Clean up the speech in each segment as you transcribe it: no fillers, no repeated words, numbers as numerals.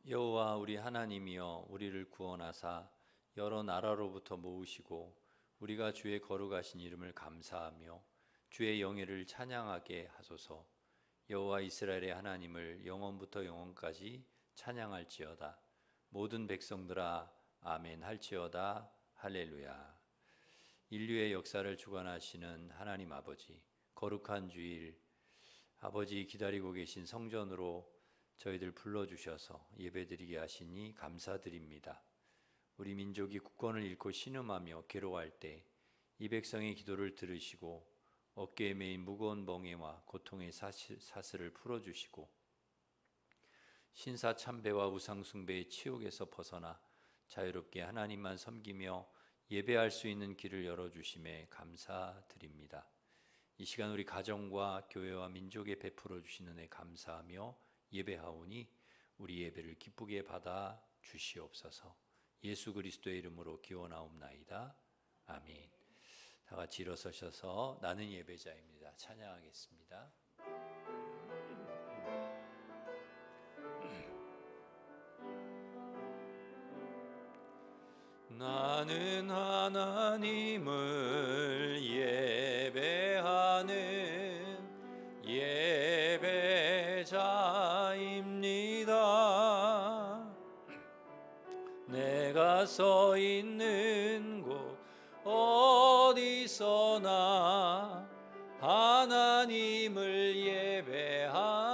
여호와 우리 하나님이여 우리를 구원하사 여러 나라로부터 모으시고 우리가 주의 거룩하신 이름을 감사하며 주의 영예를 찬양하게 하소서. 여호와 이스라엘의 하나님을 영원부터 영원까지 찬양할지어다. 모든 백성들아 아멘 할지어다. 할렐루야. 인류의 역사를 주관하시는 하나님 아버지, 거룩한 주일 아버지 기다리고 계신 성전으로 저희들 불러주셔서 예배드리게 하시니 감사드립니다. 우리 민족이 국권을 잃고 신음하며 괴로워할 때 이 백성의 기도를 들으시고 어깨에 메인 무거운 멍에와 고통의 사슬을 풀어주시고 신사 참배와 우상 숭배의 치욕에서 벗어나 자유롭게 하나님만 섬기며 예배할 수 있는 길을 열어주심에 감사드립니다. 이 시간 우리 가정과 교회와 민족에 베풀어 주시는 애 감사하며 예배하오니 우리 예배를 기쁘게 받아 주시옵소서. 예수 그리스도의 이름으로 기원하옵나이다. 아멘. 다 같이 일어서셔서 나는 예배자입니다. 찬양하겠습니다. 나는 하나님을 예배하는 예배자입니다. 내가 서 있는 곳 어디서나 하나님을 예배합니다.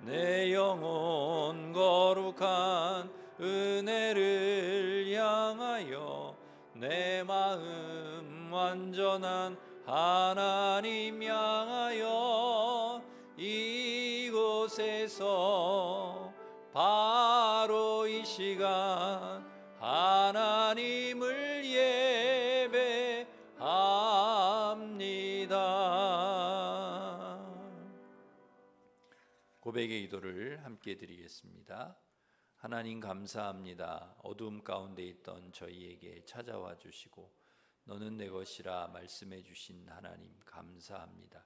내 영혼 거룩한 은혜를 향하여 내 마음 완전한 하나님 향하여 이곳에서 바로 이 시간 하나님을 예배합니다. 고백의 기도를 함께 드리겠습니다. 하나님 감사합니다. 어두움 가운데 있던 저희에게 찾아와 주시고 너는 내 것이라 말씀해 주신 하나님 감사합니다.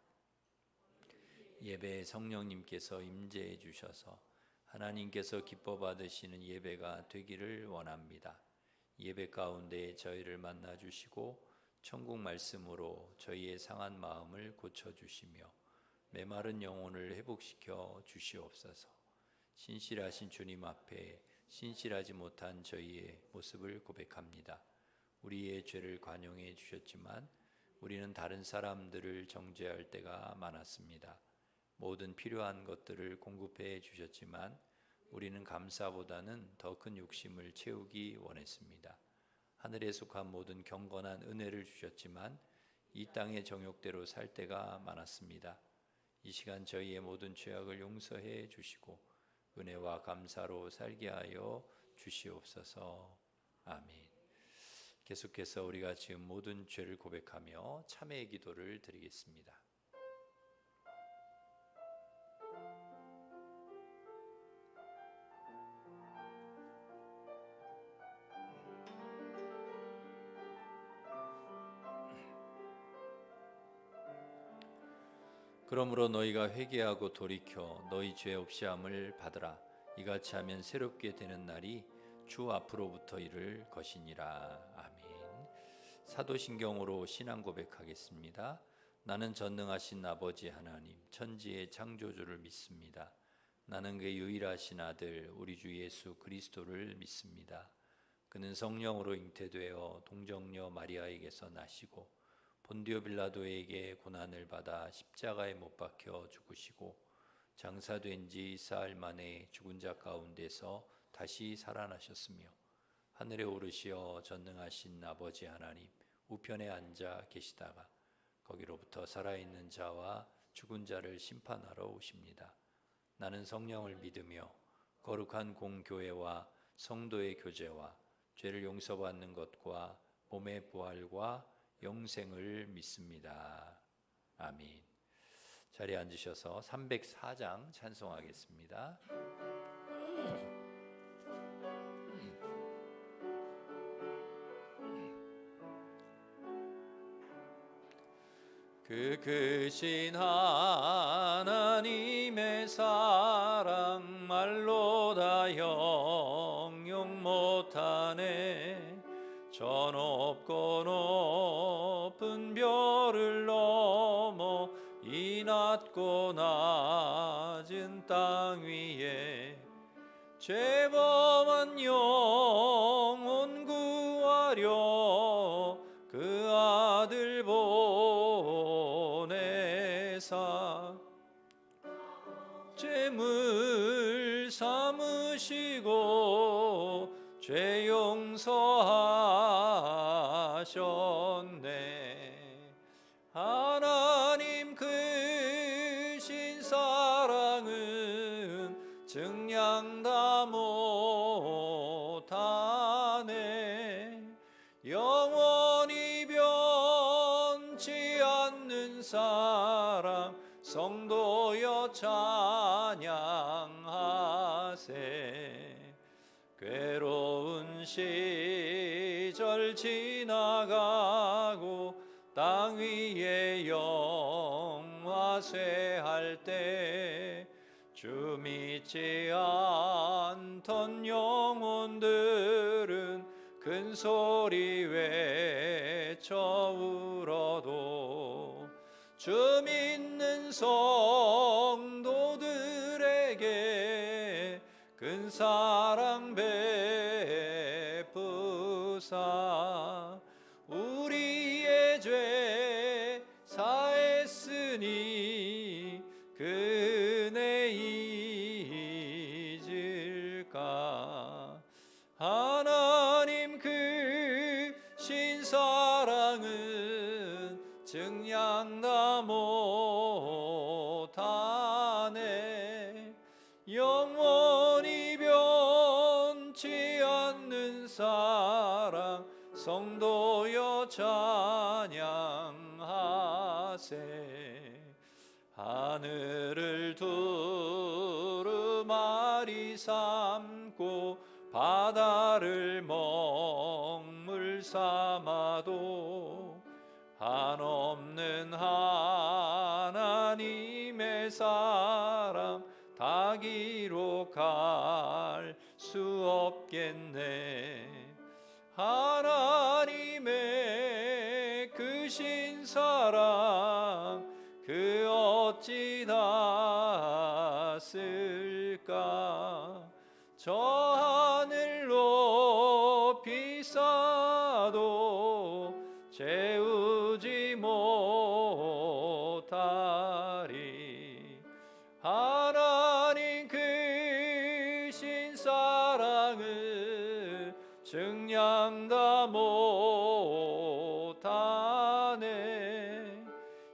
예배에 성령님께서 임재해 주셔서 하나님께서 기뻐 받으시는 예배가 되기를 원합니다. 예배 가운데 저희를 만나 주시고 천국 말씀으로 저희의 상한 마음을 고쳐 주시며 메마른 영혼을 회복시켜 주시옵소서. 신실하신 주님 앞에 신실하지 못한 저희의 모습을 고백합니다. 우리의 죄를 관용해 주셨지만 우리는 다른 사람들을 정죄할 때가 많았습니다. 모든 필요한 것들을 공급해 주셨지만 우리는 감사보다는 더 큰 욕심을 채우기 원했습니다. 하늘에 속한 모든 경건한 은혜를 주셨지만 이 땅의 정욕대로 살 때가 많았습니다. 이 시간 저희의 모든 죄악을 용서해 주시고 은혜와 감사로 살게 하여 주시옵소서. 아멘. 계속해서 우리가 지금 모든 죄를 고백하며 참회의 기도를 드리겠습니다. 그러므로 너희가 회개하고 돌이켜 너희 죄 없이 함을 받으라. 이같이 하면 새롭게 되는 날이 주 앞으로부터 이를 것이니라. 아멘. 사도신경으로 신앙 고백하겠습니다. 나는 전능하신 아버지 하나님 천지의 창조주를 믿습니다. 나는 그 유일하신 아들 우리 주 예수 그리스도를 믿습니다. 그는 성령으로 잉태되어 동정녀 마리아에게서 나시고 본디오 빌라도에게 고난을 받아 십자가에 못 박혀 죽으시고 장사된 지 사흘 만에 죽은 자 가운데서 다시 살아나셨으며 하늘에 오르시어 전능하신 아버지 하나님 우편에 앉아 계시다가 거기로부터 살아있는 자와 죽은 자를 심판하러 오십니다. 나는 성령을 믿으며 거룩한 공교회와 성도의 교제와 죄를 용서받는 것과 몸의 부활과 영생을 믿습니다. 아멘. 자리에 앉으셔서 304장 찬송하겠습니다. 그 크신 하나님의 사랑 말로 다 형용 못하네. 저 높고 높은 별을 넘어 이 낮고 낮은 땅 위에 죄범한 영혼 구하려 그 아들 보내사 죄물 삼으시고 죄 용서하셨네. 하나님 크신 사랑은 증량 다 못하네. 영원히 변치 않는 사랑 성도여 찬양하세. 괴로운 시절 지나가고 땅 위에 영화쇠할 때 주 믿지 않던 영혼들은 큰 소리 외쳐 울어도 주 믿는 성도들에게 큰 사랑 베푸사 우리의 죄 사했으니 그 은혜 잊을까. 하나님 크신 사랑은 증량 다 못하네. 영원히 변치 않는 사랑 성도여 찬양하세. 하늘을 두루마리 삼고 바다를 먹물 삼아도 한없는 하나님의 사랑 다 기록할 수 없겠네. 하나님의 크신 사랑 그 어찌 다 쓸까. 저 하늘 높이 쌓아도 채우지 못하리. 하나님 크신 사랑을 증량 다 못하네.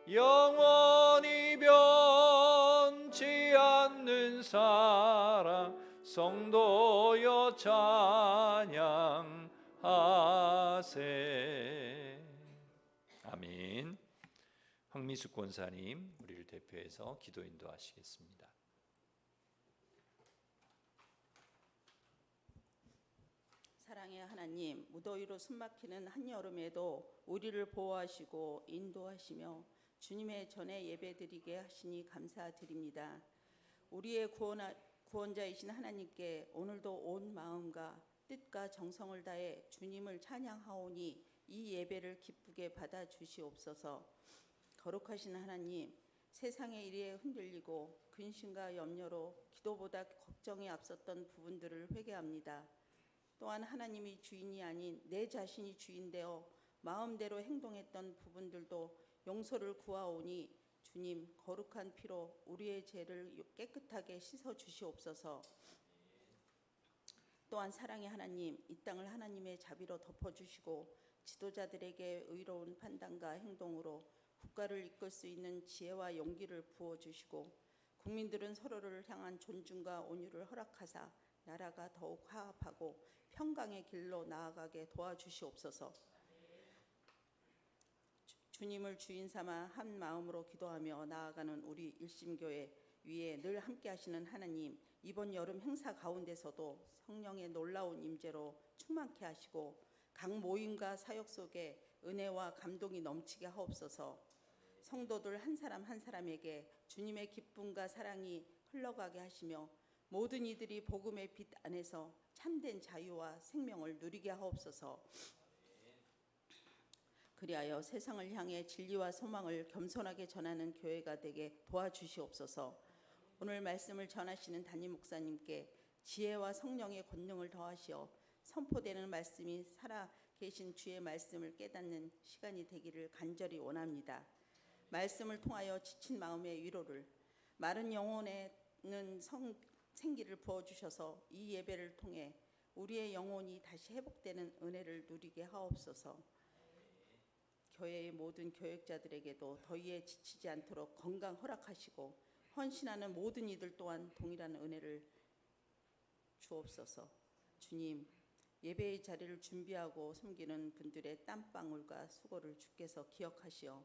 영원히 변치 않는 사랑 성도여 찬양하세. 아멘. 황미숙 권사님 우리를 대표해서 기도 인도하시겠습니다. 사랑의 하나님, 무더위로 숨막히는 한여름에도 우리를 보호하시고 인도하시며 주님의 전에 예배드리게 하시니 감사드립니다. 우리의 구원자이신 하나님께 오늘도 온 마음과 뜻과 정성을 다해 주님을 찬양하오니 이 예배를 기쁘게 받아 주시옵소서. 거룩하신 하나님, 세상의 일에 흔들리고 근심과 염려로 기도보다 걱정이 앞섰던 부분들을 회개합니다. 또한 하나님이 주인이 아닌 내 자신이 주인되어 마음대로 행동했던 부분들도 용서를 구하오니 주님 거룩한 피로 우리의 죄를 깨끗하게 씻어 주시옵소서. 또한 사랑의 하나님, 이 땅을 하나님의 자비로 덮어주시고 지도자들에게 의로운 판단과 행동으로 국가를 이끌 수 있는 지혜와 용기를 부어주시고 국민들은 서로를 향한 존중과 온유를 허락하사 나라가 더욱 화합하고 평강의 길로 나아가게 도와주시옵소서. 주님을 주인 삼아 한 마음으로 기도하며 나아가는 우리 일심교회 위에 늘 함께 하시는 하나님, 이번 여름 행사 가운데서도 성령의 놀라운 임재로 충만케 하시고 각 모임과 사역 속에 은혜와 감동이 넘치게 하옵소서. 성도들 한 사람 한 사람에게 주님의 기쁨과 사랑이 흘러가게 하시며 모든 이들이 복음의 빛 안에서 참된 자유와 생명을 누리게 하옵소서. 그리하여 세상을 향해 진리와 소망을 겸손하게 전하는 교회가 되게 도와주시옵소서. 오늘 말씀을 전하시는 담임 목사님께 지혜와 성령의 권능을 더하시어 선포되는 말씀이 살아 계신 주의 말씀을 깨닫는 시간이 되기를 간절히 원합니다. 말씀을 통하여 지친 마음의 위로를, 마른 영혼에는 생기를 부어주셔서 이 예배를 통해 우리의 영혼이 다시 회복되는 은혜를 누리게 하옵소서. 교회의 모든 교역자들에게도 더위에 지치지 않도록 건강 허락하시고 헌신하는 모든 이들 또한 동일한 은혜를 주옵소서. 주님, 예배의 자리를 준비하고 섬기는 분들의 땀방울과 수고를 주께서 기억하시어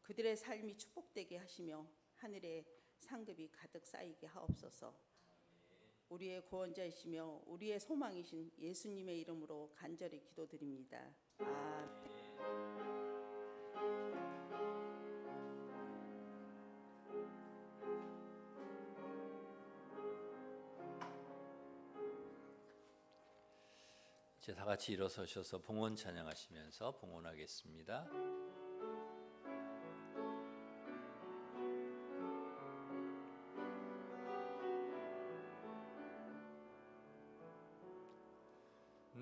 그들의 삶이 축복되게 하시며 하늘에 상급이 가득 쌓이게 하옵소서. 우리의 구원자이시며 우리의 소망이신 예수님의 이름으로 간절히 기도드립니다. 아멘. 이제 다 같이 일어서셔서 봉헌 찬양하시면서 봉헌하겠습니다.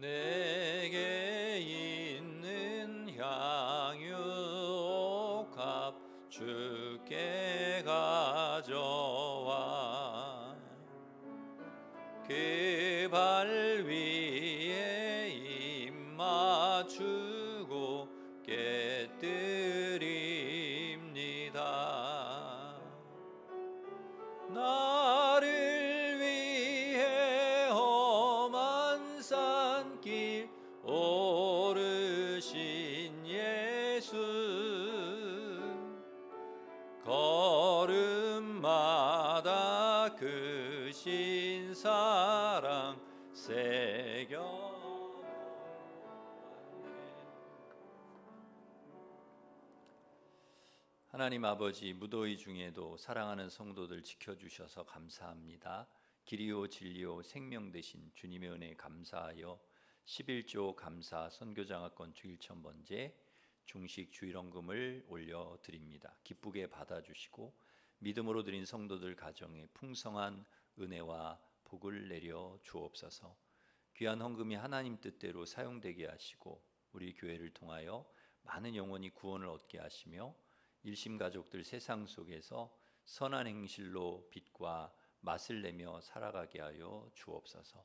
내게 있는 향유옥합 주께 가져와 그 발 위에 입 맞추고 깨뜨립니다. 나를 위해 험한 산길 오르신 예수, 걸음마다 크신 사랑 새겨. 하나님 아버지, 무더위 중에도 사랑하는 성도들 지켜주셔서 감사합니다. 길이요 진리요 생명 되신 주님의 은혜에 감사하여 11조 감사 선교장학권 주일 천번제 중식 주일헌금을 올려드립니다. 기쁘게 받아주시고 믿음으로 드린 성도들 가정에 풍성한 은혜와 복을 내려 주옵소서. 귀한 헌금이 하나님 뜻대로 사용되게 하시고 우리 교회를 통하여 많은 영혼이 구원을 얻게 하시며 일심 가족들 세상 속에서 선한 행실로 빛과 맛을 내며 살아가게 하여 주옵소서.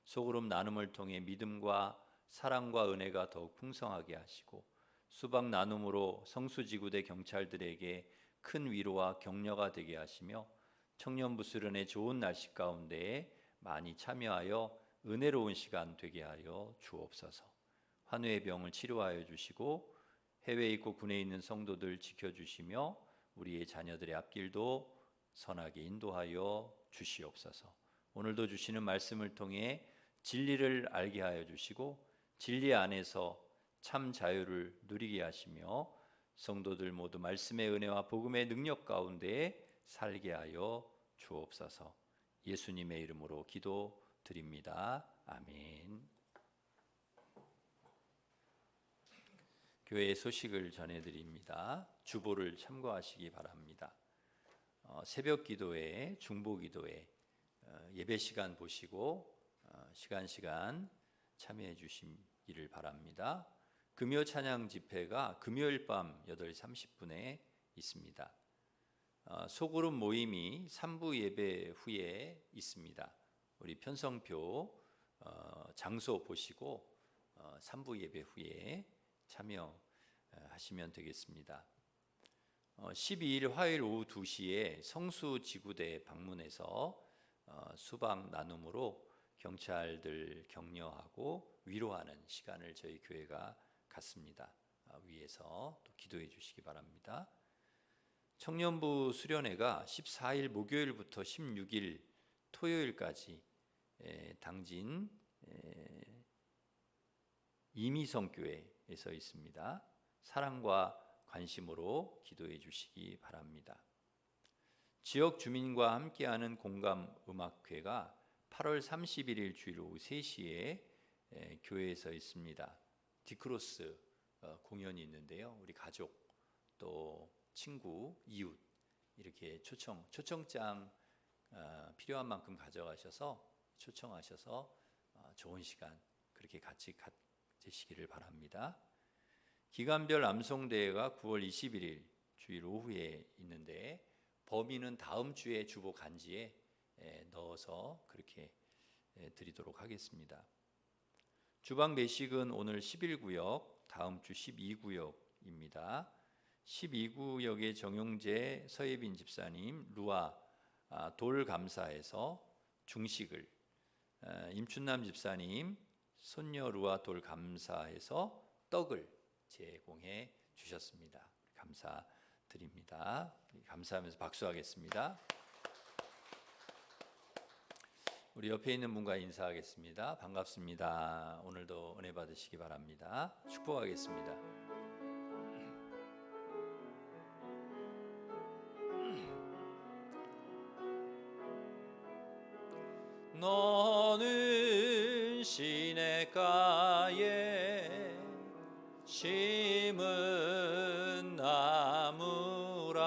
소그룹 나눔을 통해 믿음과 사랑과 은혜가 더욱 풍성하게 하시고 수박 나눔으로 성수지구대 경찰들에게 큰 위로와 격려가 되게 하시며 청년부수련의 좋은 날씨 가운데에 많이 참여하여 은혜로운 시간 되게 하여 주옵소서. 환우의 병을 치료하여 주시고 해외에 있고 군에 있는 성도들 지켜주시며 우리의 자녀들의 앞길도 선하게 인도하여 주시옵소서. 오늘도 주시는 말씀을 통해 진리를 알게 하여 주시고 진리 안에서 참 자유를 누리게 하시며 성도들 모두 말씀의 은혜와 복음의 능력 가운데 살게 하여 주옵소서. 예수님의 이름으로 기도드립니다. 아멘. 교회의 소식을 전해드립니다. 주보를 참고하시기 바랍니다. 새벽 기도회, 중보 기도회 예배 시간 보시고 시간 참여해 주시기를 바랍니다. 금요 찬양 집회가 금요일 밤 8시 30분에 있습니다. 소그룹 모임이 3부 예배 후에 있습니다. 우리 편성표 장소 보시고 3부 예배 후에 참여하시면 되겠습니다. 12일 화요일 오후 2시에 성수지구대 방문해서 수박 나눔으로 경찰들 격려하고 위로하는 시간을 저희 교회가 갖습니다. 위에서 또 기도해 주시기 바랍니다. 청년부 수련회가 14일 목요일부터 16일 토요일까지 당진 이미성교회에서 있습니다. 사랑과 관심으로 기도해 주시기 바랍니다. 지역 주민과 함께하는 공감 음악회가 8월 31일 주일 오후 3시에 교회에서 있습니다. 디크로스 공연이 있는데요. 우리 가족 또 친구, 이웃 이렇게 초청장 필요한 만큼 가져가셔서 초청하셔서 좋은 시간 그렇게 같이 가지시기를 바랍니다. 기간별 암송대회가 9월 21일 주일 오후에 있는데 범위는 다음 주에 주보 간지에 넣어서 그렇게 드리도록 하겠습니다. 주방 매식은 오늘 11구역, 다음 주 12구역입니다. 12구역의 정용재 서예빈 집사님 루아 돌 감사에서 중식을, 임춘남 집사님 손녀 루아 돌 감사에서 떡을 제공해 주셨습니다. 감사드립니다. 감사하면서 박수하겠습니다. 우리 옆에 있는 분과 인사하겠습니다. 반갑습니다. 오늘도 은혜 받으시기 바랍니다. 축복하겠습니다. 너는 시냇가에 심은 나무라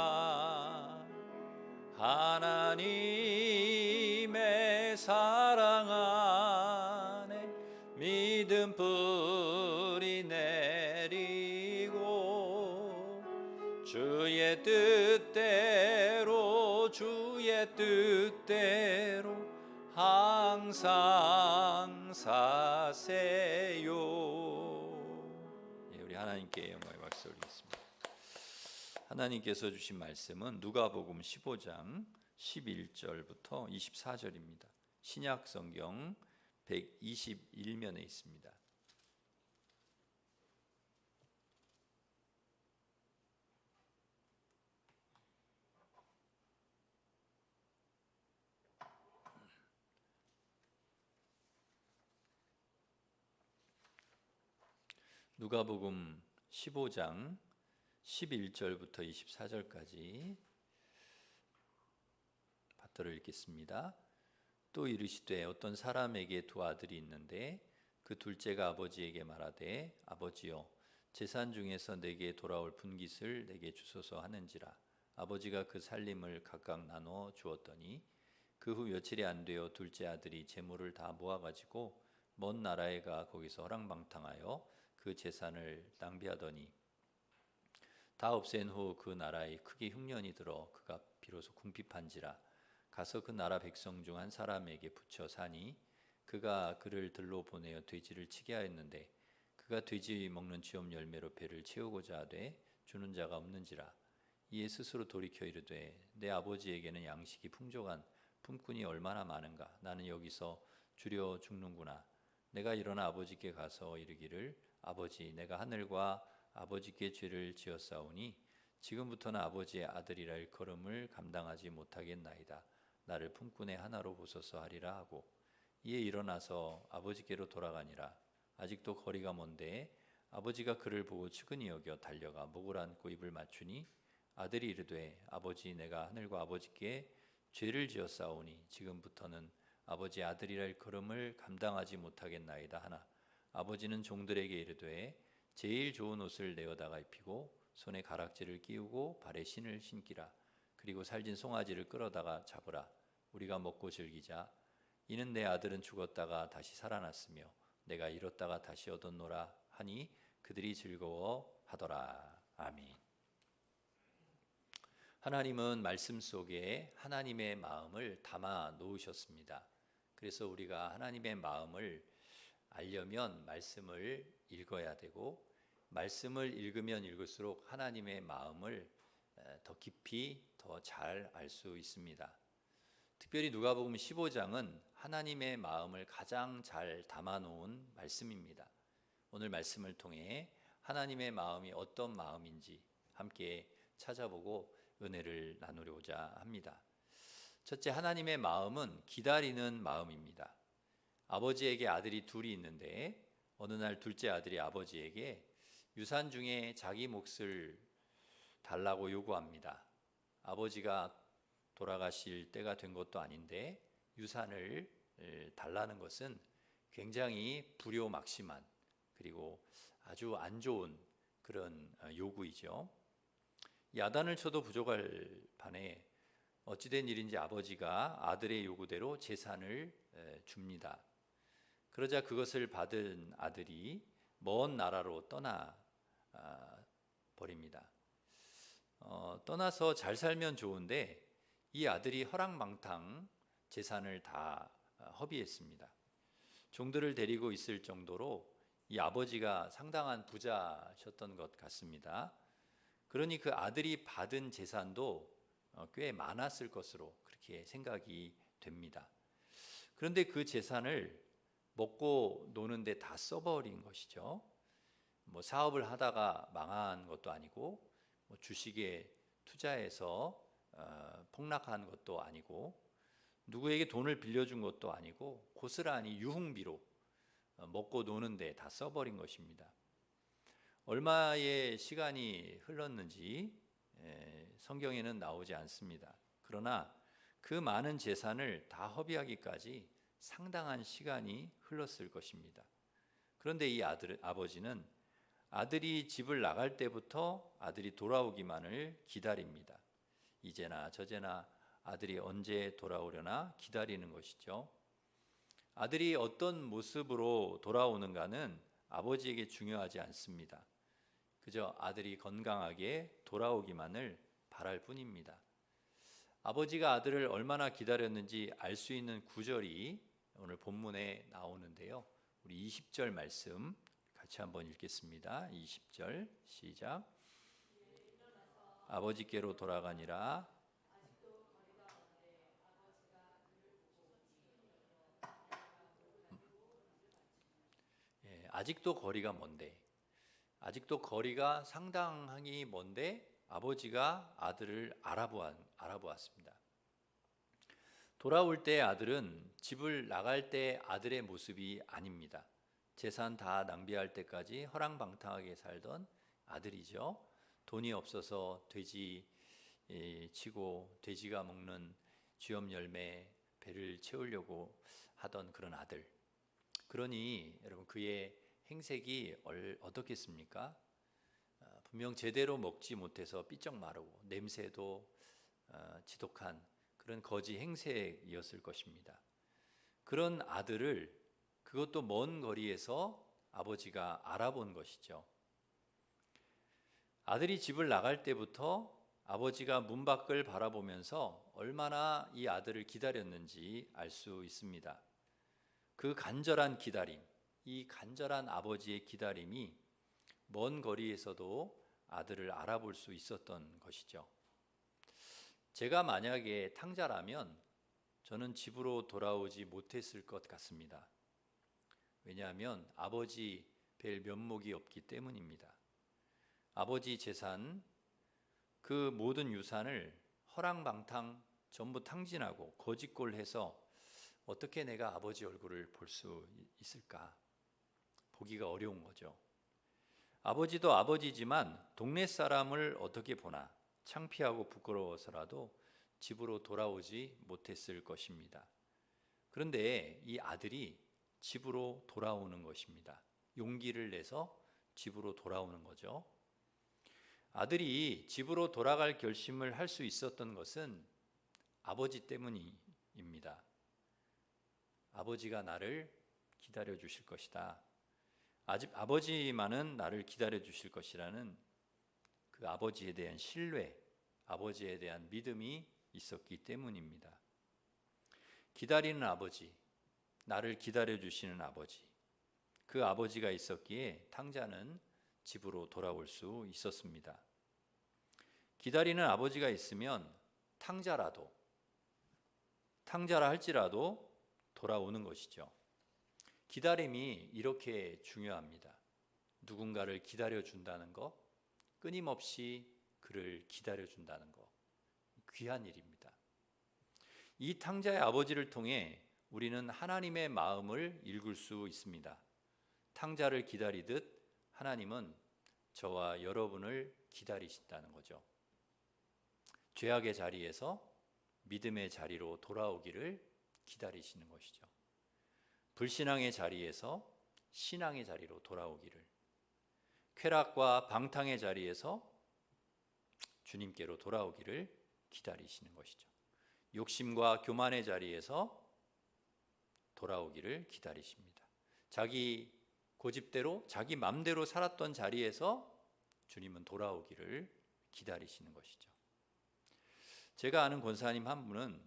하나님의 사랑 안에 믿음 뿌리 내리고 주의 뜻대로 항상 사세요. 우리 하나님께 영광의 박수 올리겠습니다. 하나님께서 주신 말씀은 누가복음 15장 11절부터 24절입니다. 신약 성경 121면에 있습니다. 누가복음 15장 11절부터 24절까지 받들어 읽겠습니다. 또 이르시되 어떤 사람에게 두 아들이 있는데 그 둘째가 아버지에게 말하되 아버지여 재산 중에서 내게 돌아올 분깃을 내게 주소서 하는지라. 아버지가 그 살림을 각각 나눠 주었더니 그 후 며칠이 안 되어 둘째 아들이 재물을 다 모아가지고 먼 나라에 가 거기서 허랑방탕하여 그 재산을 낭비하더니 다 없앤 후 그 나라에 크게 흉년이 들어 그가 비로소 궁핍한지라. 가서 그 나라 백성 중 한 사람에게 붙여 사니 그가 그를 들로 보내어 돼지를 치게 하였는데 그가 돼지 먹는 쥐엄 열매로 배를 채우고자 하되 주는 자가 없는지라. 이에 스스로 돌이켜 이르되 내 아버지에게는 양식이 풍족한 품꾼이 얼마나 많은가. 나는 여기서 주려 죽는구나. 내가 일어나 아버지께 가서 이르기를 아버지 내가 하늘과 아버지께 죄를 지었사오니 지금부터는 아버지의 아들이라 일컬음을 감당하지 못하겠나이다. 나를 품꾼의 하나로 보소서 하리라 하고 이에 일어나서 아버지께로 돌아가니라. 아직도 거리가 먼데 아버지가 그를 보고 측은히 여겨 달려가 목을 안고 입을 맞추니 아들이 이르되 아버지 내가 하늘과 아버지께 죄를 지었사오니 지금부터는 아버지의 아들이라 일컬음을 감당하지 못하겠나이다 하나 아버지는 종들에게 이르되 제일 좋은 옷을 내어다가 입히고 손에 가락지를 끼우고 발에 신을 신기라. 그리고 살진 송아지를 끌어다가 잡으라. 우리가 먹고 즐기자. 이는 내 아들은 죽었다가 다시 살아났으며 내가 잃었다가 다시 얻었노라 하니 그들이 즐거워하더라. 아멘. 하나님은 말씀 속에 하나님의 마음을 담아 놓으셨습니다. 그래서 우리가 하나님의 마음을 알려면 말씀을 읽어야 되고 말씀을 읽으면 읽을수록 하나님의 마음을 더 깊이 더 잘 알 수 있습니다. 특별히 누가복음 15장은 하나님의 마음을 가장 잘 담아 놓은 말씀입니다. 오늘 말씀을 통해 하나님의 마음이 어떤 마음인지 함께 찾아보고 은혜를 나누려고자 합니다. 첫째, 하나님의 마음은 기다리는 마음입니다. 아버지에게 아들이 둘이 있는데 어느 날 둘째 아들이 아버지에게 유산 중에 자기 몫을 달라고 요구합니다. 아버지가 돌아가실 때가 된 것도 아닌데 유산을 달라는 것은 굉장히 불효막심한 그리고 아주 안 좋은 그런 요구이죠. 야단을 쳐도 부족할 판에 어찌된 일인지 아버지가 아들의 요구대로 재산을 줍니다. 그러자 그것을 받은 아들이 먼 나라로 떠나 버립니다. 떠나서 잘 살면 좋은데 이 아들이 허랑방탕 재산을 다 허비했습니다. 종들을 데리고 있을 정도로 이 아버지가 상당한 부자셨던 것 같습니다. 그러니 그 아들이 받은 재산도 꽤 많았을 것으로 그렇게 생각이 됩니다. 그런데 그 재산을 먹고 노는데 다 써버린 것이죠. 뭐 사업을 하다가 망한 것도 아니고 뭐 주식에 투자해서 폭락한 것도 아니고 누구에게 돈을 빌려준 것도 아니고 고스란히 유흥비로 먹고 노는데 다 써버린 것입니다. 얼마의 시간이 흘렀는지 성경에는 나오지 않습니다. 그러나 그 많은 재산을 다 허비하기까지 상당한 시간이 흘렀을 것입니다. 그런데 이 아버지는 아들이 집을 나갈 때부터 아들이 돌아오기만을 기다립니다. 이제나 저제나 아들이 언제 돌아오려나 기다리는 것이죠. 아들이 어떤 모습으로 돌아오는가는 아버지에게 중요하지 않습니다. 그저 아들이 건강하게 돌아오기만을 바랄 뿐입니다. 아버지가 아들을 얼마나 기다렸는지 알 수 있는 구절이 오늘 본문에 나오는데요. 우리 20절 말씀 같이 한번 읽겠습니다. 20절 시작. 아버지께로 돌아가니라. 아직도 거리가 먼데, 아직도 거리가 상당히 먼데 아버지가 아들을 알아보았습니다. 돌아올 때 아들은 집을 나갈 때 아들의 모습이 아닙니다. 재산 다 낭비할 때까지 허랑방탕하게 살던 아들이죠. 돈이 없어서 돼지 치고 돼지가 먹는 쥐엄 열매 배를 채우려고 하던 그런 아들. 그러니 여러분 그의 행색이 어떻겠습니까? 분명 제대로 먹지 못해서 삐쩍 마르고 냄새도 지독한 그런 거지 행색이었을 것입니다. 그런 아들을 그것도 먼 거리에서 아버지가 알아본 것이죠. 아들이 집을 나갈 때부터 아버지가 문 밖을 바라보면서 얼마나 이 아들을 기다렸는지 알 수 있습니다. 그 간절한 기다림, 이 간절한 아버지의 기다림이 먼 거리에서도 아들을 알아볼 수 있었던 것이죠. 제가 만약에 탕자라면 저는 집으로 돌아오지 못했을 것 같습니다. 왜냐하면 아버지 뵐 면목이 없기 때문입니다. 아버지 재산, 그 모든 유산을 허랑방탕 전부 탕진하고 거짓골해서 어떻게 내가 아버지 얼굴을 볼 수 있을까? 보기가 어려운 거죠. 아버지도 아버지지만 동네 사람을 어떻게 보나 창피하고 부끄러워서라도 집으로 돌아오지 못했을 것입니다. 그런데 이 아들이 집으로 돌아오는 것입니다. 용기를 내서 집으로 돌아오는 거죠. 아들이 집으로 돌아갈 결심을 할 수 있었던 것은 아버지 때문입니다. 아버지가 나를 기다려 주실 것이다. 아버지만은 나를 기다려 주실 것이라는 그 아버지에 대한 신뢰, 아버지에 대한 믿음이 있었기 때문입니다. 기다리는 아버지, 나를 기다려 주시는 아버지, 그 아버지가 있었기에 탕자는 집으로 돌아올 수 있었습니다. 기다리는 아버지가 있으면 탕자라 할지라도 돌아오는 것이죠. 기다림이 이렇게 중요합니다. 누군가를 기다려 준다는 것, 끊임없이 그를 기다려 준다는 것, 귀한 일입니다. 이 탕자의 아버지를 통해 우리는 하나님의 마음을 읽을 수 있습니다. 탕자를 기다리듯 하나님은 저와 여러분을 기다리신다는 거죠. 죄악의 자리에서 믿음의 자리로 돌아오기를 기다리시는 것이죠. 불신앙의 자리에서 신앙의 자리로 돌아오기를, 쾌락과 방탕의 자리에서 주님께로 돌아오기를 기다리시는 것이죠. 욕심과 교만의 자리에서 돌아오기를 기다리십니다. 자기 고집대로 자기 맘대로 살았던 자리에서 주님은 돌아오기를 기다리시는 것이죠. 제가 아는 권사님 한 분은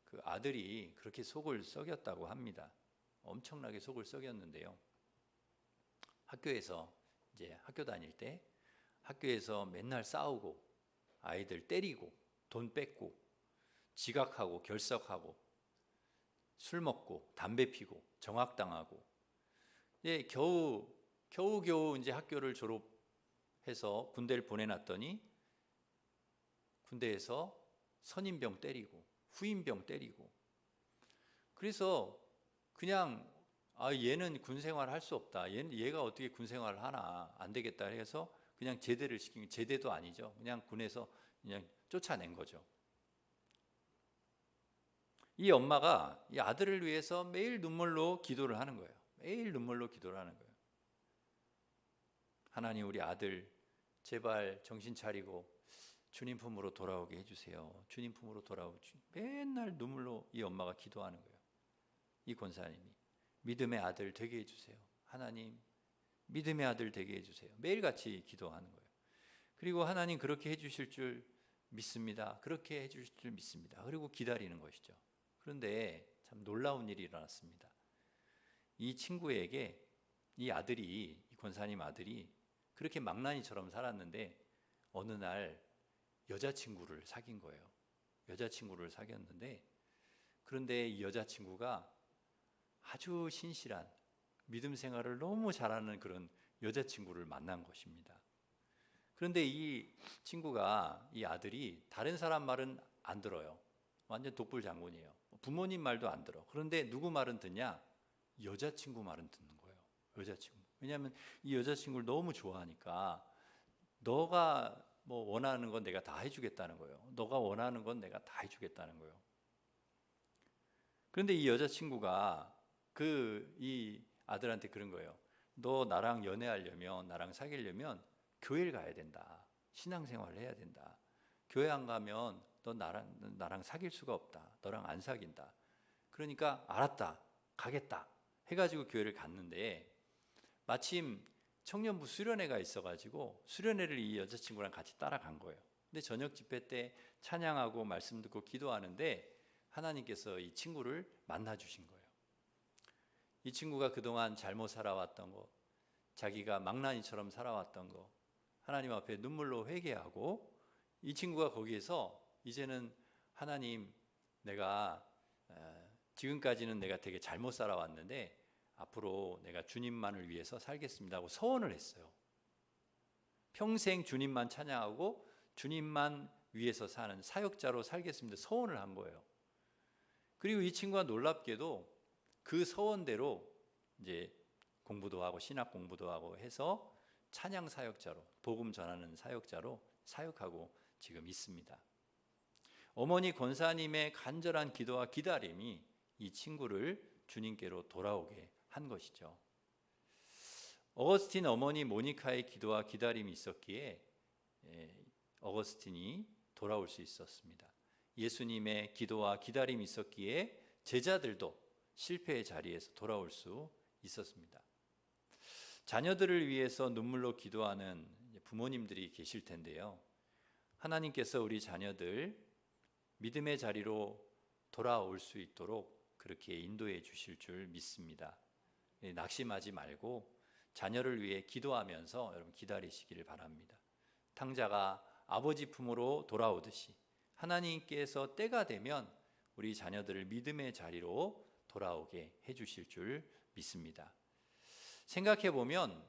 그 아들이 그렇게 속을 썩였다고 합니다. 엄청나게 속을 썩였는데요. 학교에서 이제 학교 다닐 때 학교에서 맨날 싸우고 아이들 때리고 돈 뺏고 지각하고 결석하고 술 먹고 담배 피고 정학당하고, 이제 겨우 이제 학교를 졸업해서 군대를 보내놨더니 군대에서 선임병 때리고 후임병 때리고, 그래서 그냥 얘는 군생활 할 수 없다, 얘가 어떻게 군생활을 하나, 안 되겠다 해서 그냥 제대를 시킨, 제대도 아니죠, 그냥 군에서 그냥 쫓아낸 거죠. 이 엄마가 이 아들을 위해서 매일 눈물로 기도를 하는 거예요. 매일 눈물로 기도를 하는 거예요. 하나님, 우리 아들 제발 정신 차리고 주님 품으로 돌아오게 해주세요. 주님 품으로 돌아오게. 맨날 눈물로 이 엄마가 기도하는 거예요. 이 권사님이 믿음의 아들 되게 해주세요. 하나님, 믿음의 아들 되게 해주세요. 매일같이 기도하는 거예요. 그리고 하나님 그렇게 해주실 줄 믿습니다. 그렇게 해주실 줄 믿습니다. 그리고 기다리는 것이죠. 그런데 참 놀라운 일이 일어났습니다. 이 친구에게 이 권사님 아들이 그렇게 망나니처럼 살았는데 어느 날 여자친구를 사귄 거예요. 여자친구를 사귀었는데, 그런데 이 여자친구가 아주 신실한 믿음 생활을 너무 잘하는 그런 여자친구를 만난 것입니다. 그런데 이 친구가, 이 아들이 다른 사람 말은 안 들어요. 완전 독불장군이에요. 부모님 말도 안 들어. 그런데 누구 말은 듣냐? 여자친구 말은 듣는 거예요. 여자친구. 왜냐하면 이 여자친구를 너무 좋아하니까 너가 뭐 원하는 건 내가 다 해주겠다는 거예요. 너가 원하는 건 내가 다 해주겠다는 거예요. 그런데 이 여자친구가 이 아들한테 그런 거예요. 너 나랑 연애하려면, 나랑 사귀려면 교회를 가야 된다. 신앙생활을 해야 된다. 교회 안 가면 너 나랑 사귈 수가 없다. 너랑 안 사귄다. 그러니까 알았다, 가겠다 해가지고 교회를 갔는데, 마침 청년부 수련회가 있어가지고 수련회를 이 여자친구랑 같이 따라간 거예요. 근데 저녁 집회 때 찬양하고 말씀 듣고 기도하는데 하나님께서 이 친구를 만나 주신 거예요. 이 친구가 그동안 잘못 살아왔던 거, 자기가 망나니처럼 살아왔던 거 하나님 앞에 눈물로 회개하고, 이 친구가 거기에서 이제는 하나님, 내가 지금까지는 내가 되게 잘못 살아왔는데 앞으로 내가 주님만을 위해서 살겠습니다 하고 서원을 했어요. 평생 주님만 찬양하고 주님만 위해서 사는 사역자로 살겠습니다 서원을 한 거예요. 그리고 이 친구가 놀랍게도 그 서원대로 이제 공부도 하고 신학 공부도 하고 해서 찬양 사역자로, 복음 전하는 사역자로 사역하고 지금 있습니다. 어머니 권사님의 간절한 기도와 기다림이 이 친구를 주님께로 돌아오게 한 것이죠. 어거스틴 어머니 모니카의 기도와 기다림이 있었기에 어거스틴이 돌아올 수 있었습니다. 예수님의 기도와 기다림이 있었기에 제자들도 실패의 자리에서 돌아올 수 있었습니다. 자녀들을 위해서 눈물로 기도하는 부모님들이 계실 텐데요. 하나님께서 우리 자녀들 믿음의 자리로 돌아올 수 있도록 그렇게 인도해 주실 줄 믿습니다. 낙심하지 말고 자녀를 위해 기도하면서 여러분 기다리시기를 바랍니다. 탕자가 아버지 품으로 돌아오듯이 하나님께서 때가 되면 우리 자녀들을 믿음의 자리로 돌아오게 해주실 줄 믿습니다. 생각해 보면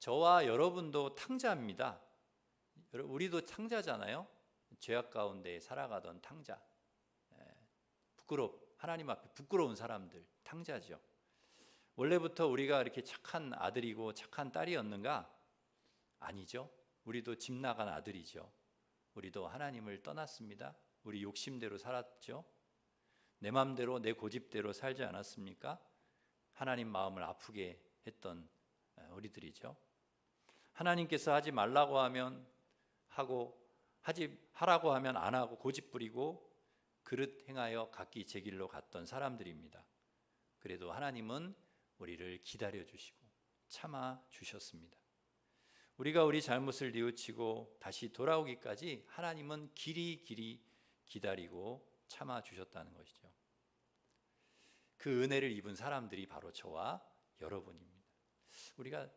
저와 여러분도 탕자입니다. 우리도 탕자잖아요. 죄악 가운데 살아가던 탕자, 하나님 앞에 부끄러운 사람들, 탕자죠. 원래부터 우리가 이렇게 착한 아들이고 착한 딸이었는가? 아니죠. 우리도 집 나간 아들이죠. 우리도 하나님을 떠났습니다. 우리 욕심대로 살았죠. 내 마음대로 내 고집대로 살지 않았습니까? 하나님 마음을 아프게 했던 우리들이죠. 하나님께서 하지 말라고 하면 하고 하라고 하면 안 하고 고집 부리고 그릇 행하여 각기 제 길로 갔던 사람들입니다. 그래도 하나님은 우리를 기다려 주시고 참아 주셨습니다. 우리가 우리 잘못을 뉘우치고 다시 돌아오기까지 하나님은 길이 기다리고 참아 주셨다는 것이죠. 그 은혜를 입은 사람들이 바로 저와 여러분입니다.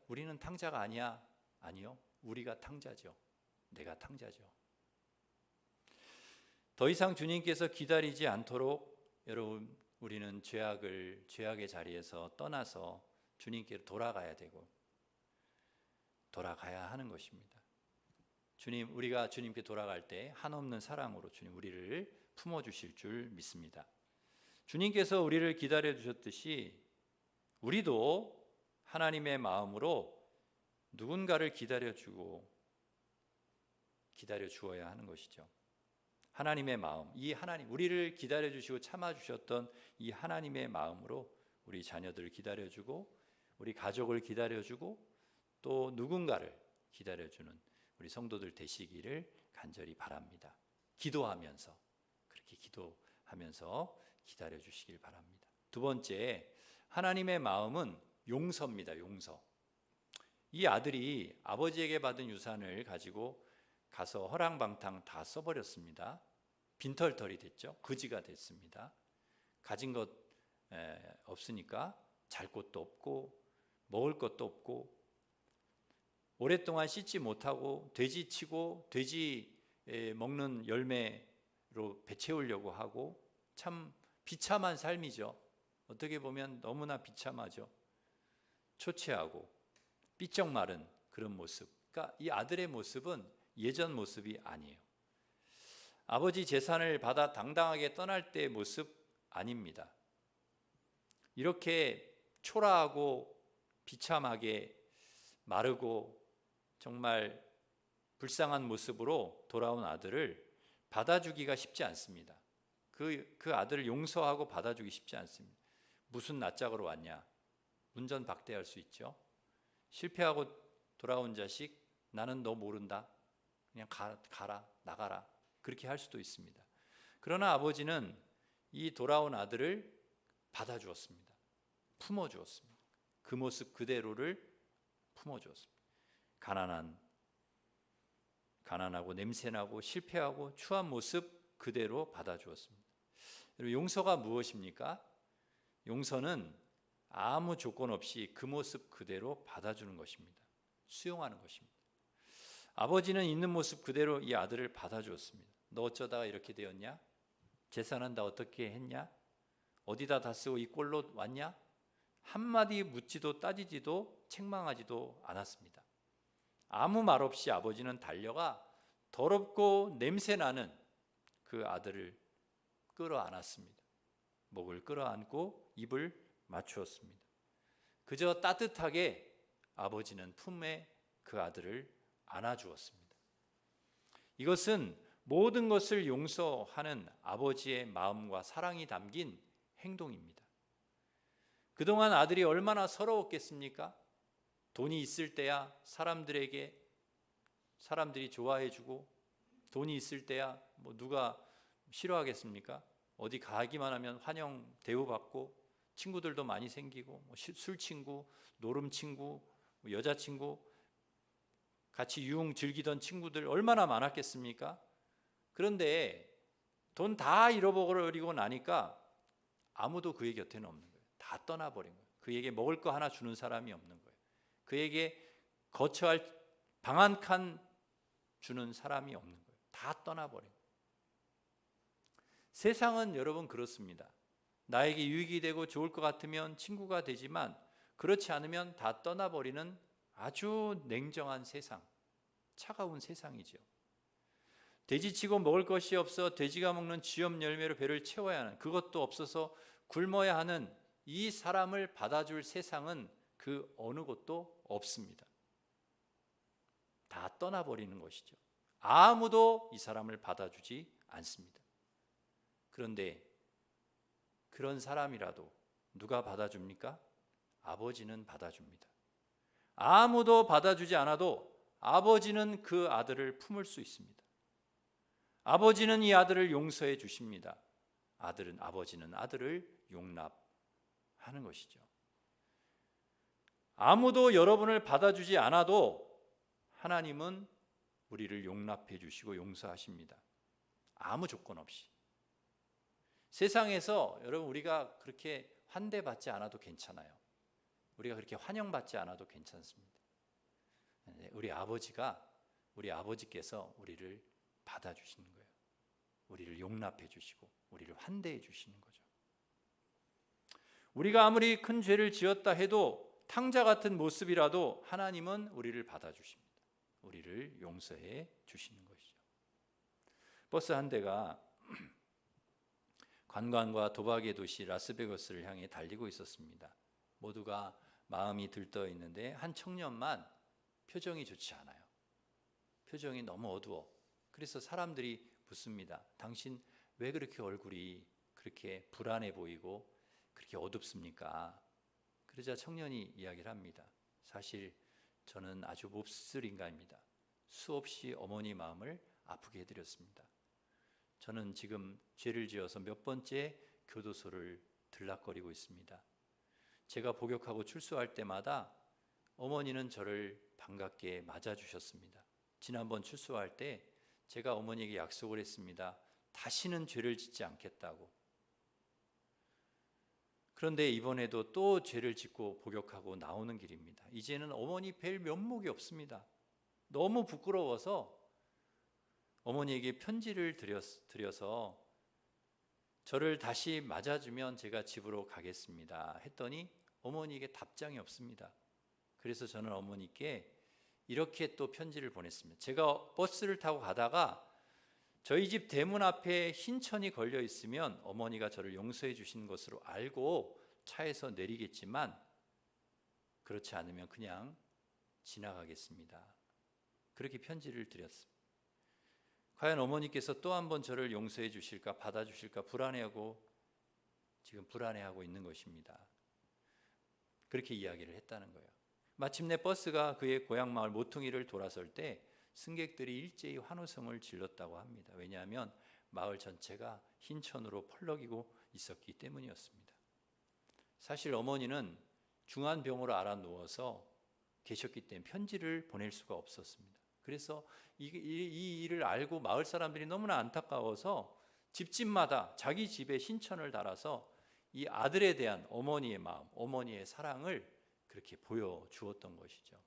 우리는 탕자가 아니야. 아니요. 우리가 탕자죠. 내가 탕자죠. 더 이상 주님께서 기다리지 않도록 여러분 우리는 죄악의 자리에서 떠나서 주님께로 돌아가야 되고 돌아가야 하는 것입니다. 우리가 주님께 돌아갈 때 한없는 사랑으로 주님 우리를 품어주실 줄 믿습니다. 주님께서 우리를 기다려 주셨듯이 우리도 하나님의 마음으로 누군가를 기다려 주어야 하는 것이죠. 하나님의 마음, 우리를 기다려 주시고 참아 주셨던 이 하나님의 마음으로 우리 자녀들을 기다려 주고 우리 가족을 기다려 주고 또 누군가를 기다려 주는 우리 성도들 되시기를 간절히 바랍니다. 그렇게 기도하면서 기다려 주시길 바랍니다. 두 번째, 하나님의 마음은 용서입니다. 용서. 이 아들이 아버지에게 받은 유산을 가지고 가서 허랑방탕 다 써버렸습니다. 빈털털이 됐죠. 거지가 됐습니다. 가진 것 없으니까 잘 곳도 없고 먹을 것도 없고 오랫동안 씻지 못하고 돼지 치고 돼지 먹는 열매로 배 채우려고 하고 참 비참한 삶이죠. 어떻게 보면 너무나 비참하죠. 초췌하고 삐쩍 마른 그런 모습. 그러니까 이 아들의 모습은 예전 모습이 아니에요. 아버지 재산을 받아 당당하게 떠날 때의 모습 아닙니다. 이렇게 초라하고 비참하게 마르고 정말 불쌍한 모습으로 돌아온 아들을 받아주기가 쉽지 않습니다. 그 아들을 용서하고 받아주기 쉽지 않습니다. 무슨 낯짝으로 왔냐? 운전 박대할 수 있죠. 실패하고 돌아온 자식, 나는 너 모른다. 그냥 가라, 나가라. 그렇게 할 수도 있습니다. 그러나 아버지는 이 돌아온 아들을 받아주었습니다. 품어주었습니다. 그 모습 그대로를 품어주었습니다. 가난하고 냄새나고 실패하고 추한 모습 그대로 받아주었습니다. 용서가 무엇입니까? 용서는 아무 조건 없이 그 모습 그대로 받아주는 것입니다. 수용하는 것입니다. 아버지는 있는 모습 그대로 이 아들을 받아주었습니다. 너 어쩌다가 이렇게 되었냐? 재산은 다 어떻게 했냐? 어디다 다 쓰고 이 꼴로 왔냐? 한마디 묻지도 따지지도 책망하지도 않았습니다. 아무 말 없이 아버지는 달려가 더럽고 냄새나는 그 아들을 끌어안았습니다. 목을 끌어안고 입을 맞추었습니다. 그저 따뜻하게 아버지는 품에 그 아들을 안아주었습니다. 이것은 모든 것을 용서하는 아버지의 마음과 사랑이 담긴 행동입니다. 그동안 아들이 얼마나 서러웠겠습니까? 돈이 있을 때야 사람들이 좋아해주고 돈이 있을 때야 뭐 누가 싫어하겠습니까? 어디 가기만 하면 환영 대우받고 친구들도 많이 생기고 술 친구, 노름 친구, 여자 친구, 같이 유흥 즐기던 친구들 얼마나 많았겠습니까? 그런데 돈 다 잃어버리고 나니까 아무도 그의 곁에는 없는 거예요. 다 떠나버린 거예요. 그에게 먹을 거 하나 주는 사람이 없는 거예요. 그에게 거처할 방 한 칸 주는 사람이 없는 거예요. 다 떠나버린 거예요. 세상은 여러분 그렇습니다. 나에게 유익이 되고 좋을 것 같으면 친구가 되지만 그렇지 않으면 다 떠나버리는 아주 냉정한 세상, 차가운 세상이죠. 돼지치고 먹을 것이 없어 돼지가 먹는 쥐염 열매로 배를 채워야 하는, 그것도 없어서 굶어야 하는 이 사람을 받아줄 세상은 그 어느 곳도 없습니다. 다 떠나버리는 것이죠. 아무도 이 사람을 받아주지 않습니다. 그런데 그런 사람이라도 누가 받아줍니까? 아버지는 받아줍니다. 아무도 받아주지 않아도 아버지는 그 아들을 품을 수 있습니다. 아버지는 이 아들을 용서해 주십니다. 아버지는 아들을 용납하는 것이죠. 아무도 여러분을 받아주지 않아도 하나님은 우리를 용납해 주시고 용서하십니다. 아무 조건 없이. 세상에서 여러분 우리가 그렇게 환대받지 않아도 괜찮아요. 우리가 그렇게 환영받지 않아도 괜찮습니다. 우리 아버지께서 우리를 받아주시는 거예요. 우리를 용납해 주시고 우리를 환대해 주시는 거죠. 우리가 아무리 큰 죄를 지었다 해도 탕자 같은 모습이라도 하나님은 우리를 받아주십니다. 우리를 용서해 주시는 것이죠. 버스 한 대가 관광과 도박의 도시 라스베가스를 향해 달리고 있었습니다. 모두가 마음이 들떠 있는데 한 청년만 표정이 좋지 않아요. 표정이 너무 어두워. 그래서 사람들이 묻습니다. 당신 왜 그렇게 얼굴이 그렇게 불안해 보이고 그렇게 어둡습니까? 그러자 청년이 이야기를 합니다. 사실 저는 아주 몹쓸 인간입니다. 수없이 어머니 마음을 아프게 해드렸습니다. 저는 지금 죄를 지어서 몇 번째 교도소를 들락거리고 있습니다. 제가 복역하고 출소할 때마다 어머니는 저를 반갑게 맞아주셨습니다. 지난번 출소할 때 제가 어머니에게 약속을 했습니다. 다시는 죄를 짓지 않겠다고. 그런데 이번에도 또 죄를 짓고 복역하고 나오는 길입니다. 이제는 어머니 뵐 면목이 없습니다. 너무 부끄러워서 어머니에게 편지를 드려서 저를 다시 맞아주면 제가 집으로 가겠습니다 했더니 어머니에게 답장이 없습니다. 그래서 저는 어머니께 이렇게 또 편지를 보냈습니다. 제가 버스를 타고 가다가 저희 집 대문 앞에 흰 천이 걸려 있으면 어머니가 저를 용서해 주신 것으로 알고 차에서 내리겠지만 그렇지 않으면 그냥 지나가겠습니다. 그렇게 편지를 드렸습니다. 과연 어머니께서 또 한 번 저를 용서해 주실까 받아주실까 지금 불안해하고 있는 것입니다. 그렇게 이야기를 했다는 거예요. 마침내 버스가 그의 고향 마을 모퉁이를 돌아설 때 승객들이 일제히 환호성을 질렀다고 합니다. 왜냐하면 마을 전체가 흰 천으로 펄럭이고 있었기 때문이었습니다. 사실 어머니는 중한 병으로 앓아 누워서 계셨기 때문에 편지를 보낼 수가 없었습니다. 그래서 이 일을 알고 마을 사람들이 너무나 안타까워서 집집마다 자기 집에 신천을 달아서 이 아들에 대한 어머니의 마음, 어머니의 사랑을 그렇게 보여주었던 것이죠.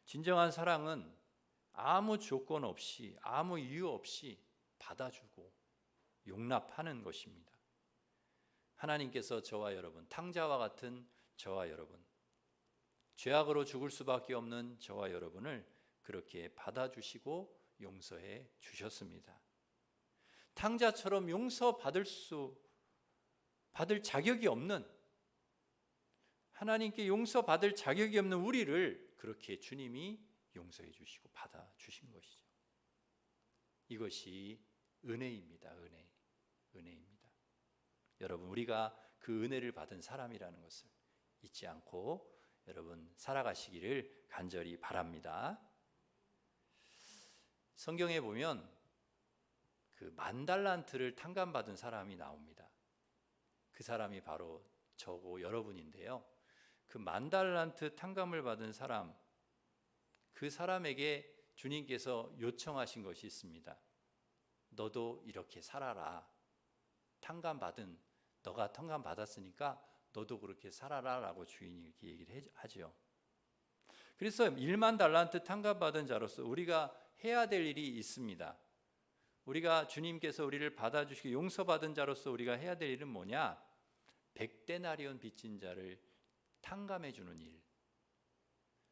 진정한 사랑은 아무 조건 없이 아무 이유 없이 받아주고 용납하는 것입니다. 하나님께서 저와 여러분, 탕자와 같은 저와 여러분, 죄악으로 죽을 수밖에 없는 저와 여러분을 그렇게 받아주시고 용서해 주셨습니다. 탕자처럼 받을 자격이 없는, 하나님께 용서받을 자격이 없는 우리를 그렇게 주님이 용서해 주시고 받아주신 것이죠. 이것이 은혜입니다. 은혜입니다. 여러분, 우리가 그 은혜를 받은 사람이라는 것을 잊지 않고 여러분 살아가시기를 간절히 바랍니다. 성경에 보면 그 10,000달란트를 탕감받은 사람이 나옵니다. 그 사람이 바로 저고 여러분인데요. 그 10,000달란트 탕감을 받은 사람, 그 사람에게 주님께서 요청하신 것이 있습니다. 너도 이렇게 살아라. 너가 탕감 받았으니까 너도 그렇게 살아라 라고 주인이 이렇게 얘기를 하죠. 그래서 10,000달란트 탕감받은 자로서 우리가 해야 될 일이 있습니다. 우리가 주님께서 우리를 받아주시고 용서받은 자로서 우리가 해야 될 일은 뭐냐? 100데나리온 빚진 자를 탕감해 주는 일,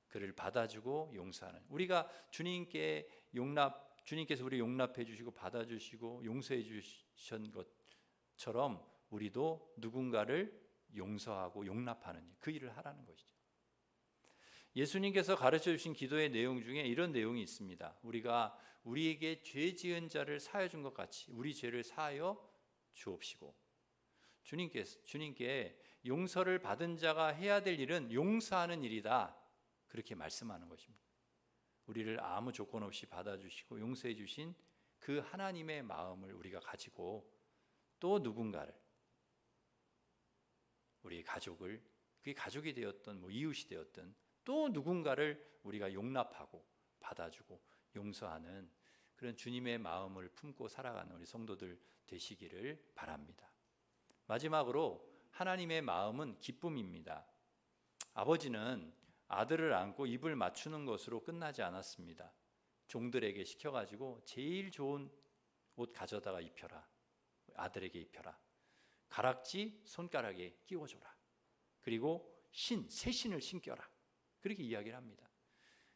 그를 받아주고 용서하는, 우리가 주님께서 우리 용납해 주시고 받아주시고 용서해 주신 것처럼 우리도 누군가를 용서하고 용납하는 일, 그 일을 하라는 것이죠. 예수님께서 가르쳐 주신 기도의 내용 중에 이런 내용이 있습니다. 우리가 우리에게 죄 지은 자를 사하여 준 것 같이 우리 죄를 사하여 주옵시고, 주님께 용서를 받은 자가 해야 될 일은 용서하는 일이다, 그렇게 말씀하는 것입니다. 우리를 아무 조건 없이 받아주시고 용서해 주신 그 하나님의 마음을 우리가 가지고 또 누군가를, 우리 가족을, 그게 가족이 되었던 이웃이 되었던 또 누군가를 우리가 용납하고 받아주고 용서하는 그런 주님의 마음을 품고 살아가는 우리 성도들 되시기를 바랍니다. 마지막으로 하나님의 마음은 기쁨입니다. 아버지는 아들을 안고 입을 맞추는 것으로 끝나지 않았습니다. 종들에게 시켜가지고 제일 좋은 옷 가져다가 입혀라, 아들에게 입혀라, 가락지 손가락에 끼워줘라, 그리고 새 신을 신겨라, 그렇게 이야기를 합니다.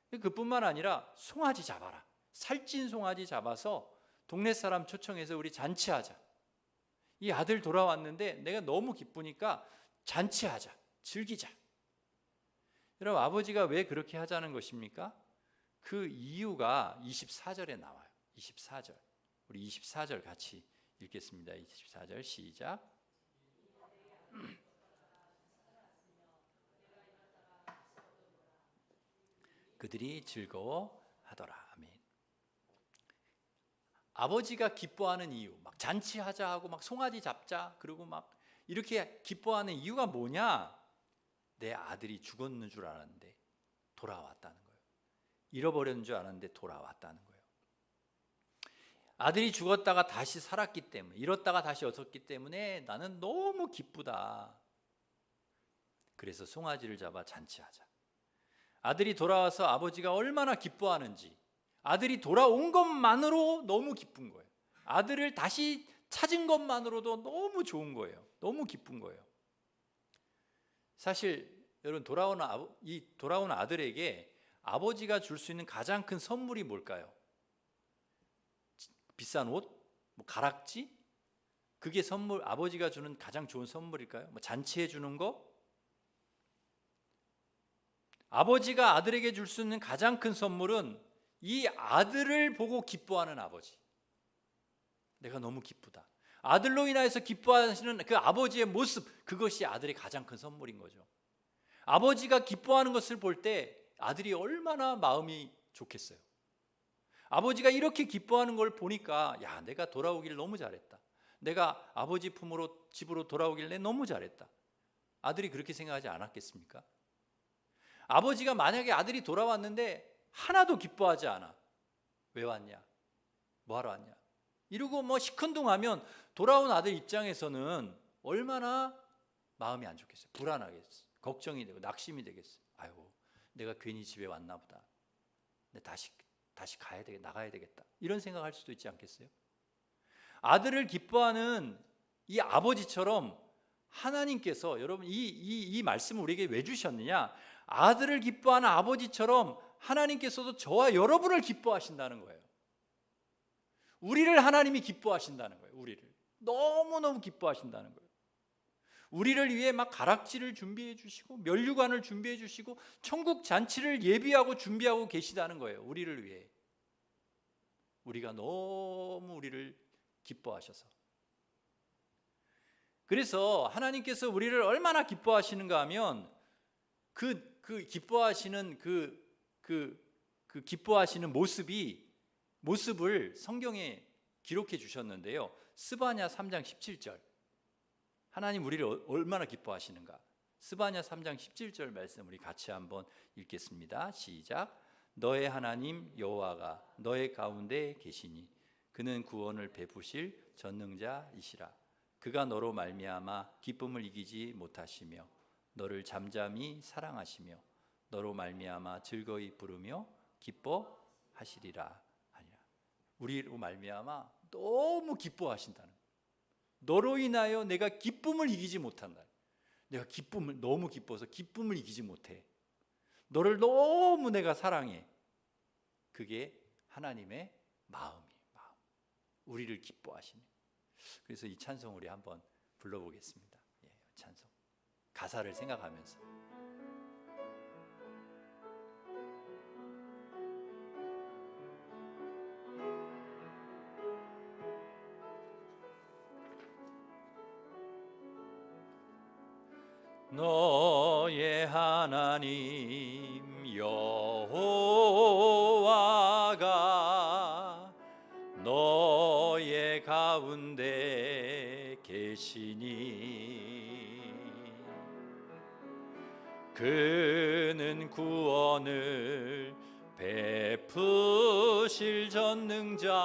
그뿐만 아니라 송아지 잡아라, 살찐 송아지 잡아서 동네 사람 초청해서 우리 잔치하자. 이 아들 돌아왔는데 내가 너무 기쁘니까 잔치하자, 즐기자. 여러분, 아버지가 왜 그렇게 하자는 것입니까? 그 이유가 24절에 나와요. 24절. 우리 24절 같이 읽겠습니다. 24절 시작. 그들이 즐거워하더라. 아멘. 아버지가 기뻐하는 이유, 막 잔치하자 하고 막 송아지 잡자, 그리고 막 이렇게 기뻐하는 이유가 뭐냐? 내 아들이 죽었는 줄 알았는데 돌아왔다는 거예요. 잃어버렸는 줄 알았는데 돌아왔다는 거예요. 아들이 죽었다가 다시 살았기 때문에, 잃었다가 다시 얻었기 때문에 나는 너무 기쁘다. 그래서 송아지를 잡아 잔치하자. 아들이 돌아와서 아버지가 얼마나 기뻐하는지, 아들이 돌아온 것만으로 너무 기쁜 거예요. 아들을 다시 찾은 것만으로도 너무 좋은 거예요. 너무 기쁜 거예요. 사실 여러분, 돌아온 아들에게 아버지가 줄 수 있는 가장 큰 선물이 뭘까요? 비싼 옷? 가락지? 그게 아버지가 주는 가장 좋은 선물일까요? 잔치해 주는 거? 아버지가 아들에게 줄 수 있는 가장 큰 선물은 이 아들을 보고 기뻐하는 아버지. 내가 너무 기쁘다. 아들로 인하여서 기뻐하시는 그 아버지의 모습, 그것이 아들의 가장 큰 선물인 거죠. 아버지가 기뻐하는 것을 볼 때 아들이 얼마나 마음이 좋겠어요. 아버지가 이렇게 기뻐하는 걸 보니까, 야, 내가 돌아오길 너무 잘했다. 내가 아버지 집으로 돌아오길 너무 잘했다. 아들이 그렇게 생각하지 않았겠습니까? 아버지가 만약에 아들이 돌아왔는데 하나도 기뻐하지 않아. 왜 왔냐? 뭐하러 왔냐? 이러고 시큰둥하면 돌아온 아들 입장에서는 얼마나 마음이 안 좋겠어요. 불안하겠어요. 걱정이 되고 낙심이 되겠어요. 아이고, 내가 괜히 집에 왔나 보다. 다시 나가야 되겠다. 이런 생각할 수도 있지 않겠어요? 아들을 기뻐하는 이 아버지처럼 하나님께서, 여러분, 이 말씀을 우리에게 왜 주셨느냐? 아들을 기뻐하는 아버지처럼 하나님께서도 저와 여러분을 기뻐하신다는 거예요. 우리를 하나님이 기뻐하신다는 거예요. 우리를 너무너무 기뻐하신다는 거예요. 우리를 위해 막 가락지를 준비해 주시고 면류관을 준비해 주시고 천국 잔치를 예비하고 준비하고 계시다는 거예요. 우리를 위해. 우리가 너무 우리를 기뻐하셔서. 그래서 하나님께서 우리를 얼마나 기뻐하시는가 하면 그 기뻐하시는 기뻐하시는 모습을 성경에 기록해 주셨는데요. 스바냐 3장 17절. 하나님 우리를 얼마나 기뻐하시는가. 스바냐 3장 17절 말씀 우리 같이 한번 읽겠습니다. 시작. 너의 하나님 여호와가 너의 가운데 계시니 그는 구원을 베푸실 전능자이시라. 그가 너로 말미암아 기쁨을 이기지 못하시며 너를 잠잠히 사랑하시며 너로 말미암아 즐거이 부르며 기뻐하시리라 하니라. 우리로 말미암아 너무 기뻐하신다는 거예요. 너로 인하여 내가 기쁨을 이기지 못한다. 내가 기쁨을 너무 기뻐서 기쁨을 이기지 못해. 너를 너무 내가 사랑해. 그게 하나님의 마음이에요. 마음. 우리를 기뻐하시네. 그래서 이 찬송 우리 한번 불러보겠습니다. 찬송 가사를 생각하면서. 너의 하나님 여호와가 너의 가운데 계시니 그는 구원을 베푸실 전능자시라.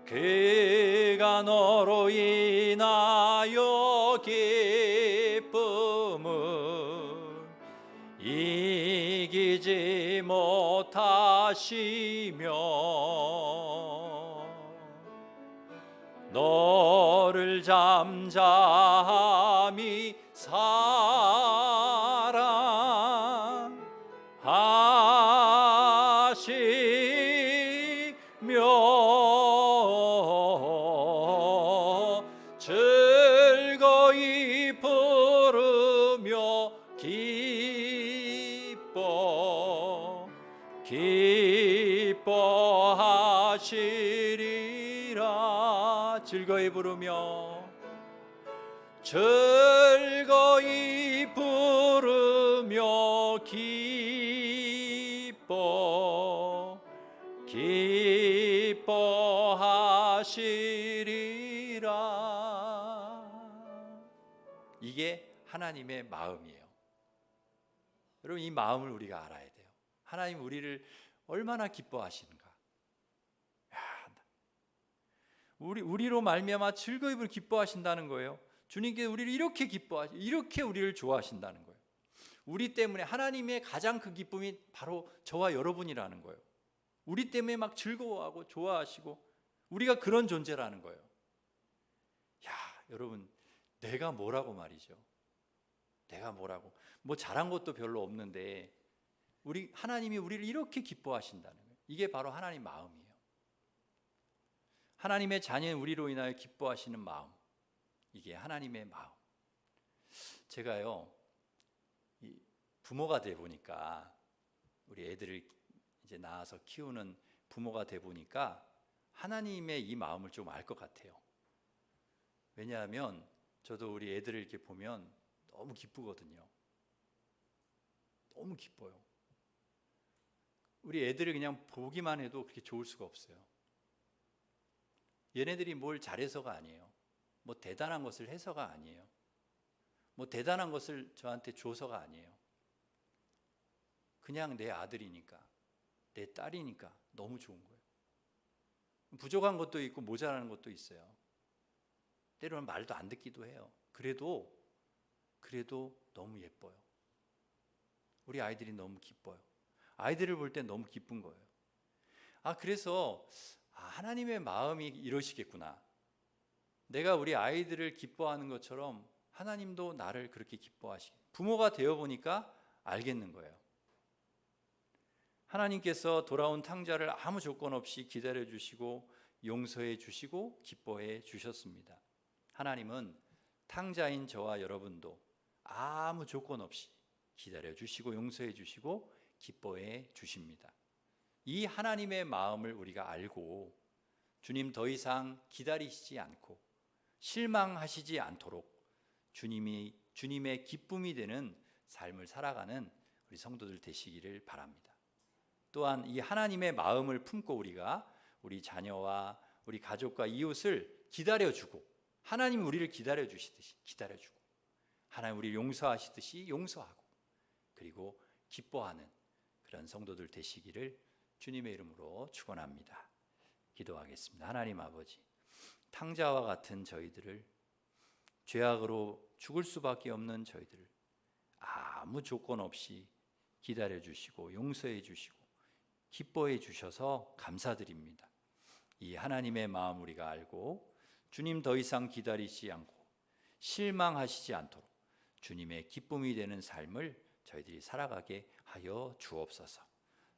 그가 너로 인하여 기쁨을 이기지 못하시며 너를 잠잠히 사랑하시며 즐거이 부르며 기뻐하시리라. 즐거이 부르며 즐거이 부르며 기뻐하시리라. 이게 하나님의 마음이에요. 여러분, 이 마음을 우리가 알아야 돼요. 하나님 우리를 얼마나 기뻐하시는가. 우리로 말미암아 즐거이 기뻐하신다는 거예요. 주님께서 우리를 이렇게 이렇게 우리를 좋아하신다는 거예요. 우리 때문에 하나님의 가장 큰 기쁨이 바로 저와 여러분이라는 거예요. 우리 때문에 막 즐거워하고 좋아하시고 우리가 그런 존재라는 거예요. 야, 여러분, 내가 뭐라고 말이죠. 내가 뭐라고 뭐 잘한 것도 별로 없는데 하나님이 우리를 이렇게 기뻐하신다는 거예요. 이게 바로 하나님 마음이에요. 하나님의 자녀인 우리로 인하여 기뻐하시는 마음, 이게 하나님의 마음. 제가요, 부모가 돼 보니까, 우리 애들을 이제 낳아서 키우는 부모가 돼 보니까 하나님의 이 마음을 좀 알 것 같아요. 왜냐하면 저도 우리 애들을 이렇게 보면 너무 기쁘거든요. 너무 기뻐요. 우리 애들을 그냥 보기만 해도 그렇게 좋을 수가 없어요. 얘네들이 뭘 잘해서가 아니에요. 뭐 대단한 것을 해서가 아니에요. 뭐 대단한 것을 저한테 줘서가 아니에요. 그냥 내 아들이니까, 내 딸이니까 너무 좋은 거예요. 부족한 것도 있고 모자라는 것도 있어요. 때로는 말도 안 듣기도 해요. 그래도 너무 예뻐요. 우리 아이들이 너무 기뻐요. 아이들을 볼 때 너무 기쁜 거예요. 그래서 하나님의 마음이 이러시겠구나. 내가 우리 아이들을 기뻐하는 것처럼 하나님도 나를 그렇게 기뻐하시고, 부모가 되어 보니까 알겠는 거예요. 하나님께서 돌아온 탕자를 아무 조건 없이 기다려 주시고 용서해 주시고 기뻐해 주셨습니다. 하나님은 탕자인 저와 여러분도 아무 조건 없이 기다려 주시고 용서해 주시고 기뻐해 주십니다. 이 하나님의 마음을 우리가 알고 주님 더 이상 기다리시지 않고 실망하시지 않도록 주님의 기쁨이 되는 삶을 살아가는 우리 성도들 되시기를 바랍니다. 또한 이 하나님의 마음을 품고 우리가 우리 자녀와 우리 가족과 이웃을 기다려주고, 하나님이 우리를 기다려주시듯이 기다려주고, 하나님 우리를 용서하시듯이 용서하고, 그리고 기뻐하는 그런 성도들 되시기를 주님의 이름으로 축원합니다. 기도하겠습니다. 하나님 아버지, 탕자와 같은 저희들을, 죄악으로 죽을 수밖에 없는 저희들을 아무 조건 없이 기다려 주시고 용서해 주시고 기뻐해 주셔서 감사드립니다. 이 하나님의 마음 우리가 알고 주님 더 이상 기다리지 않고 실망하시지 않도록 주님의 기쁨이 되는 삶을 저희들이 살아가게 하여 주옵소서.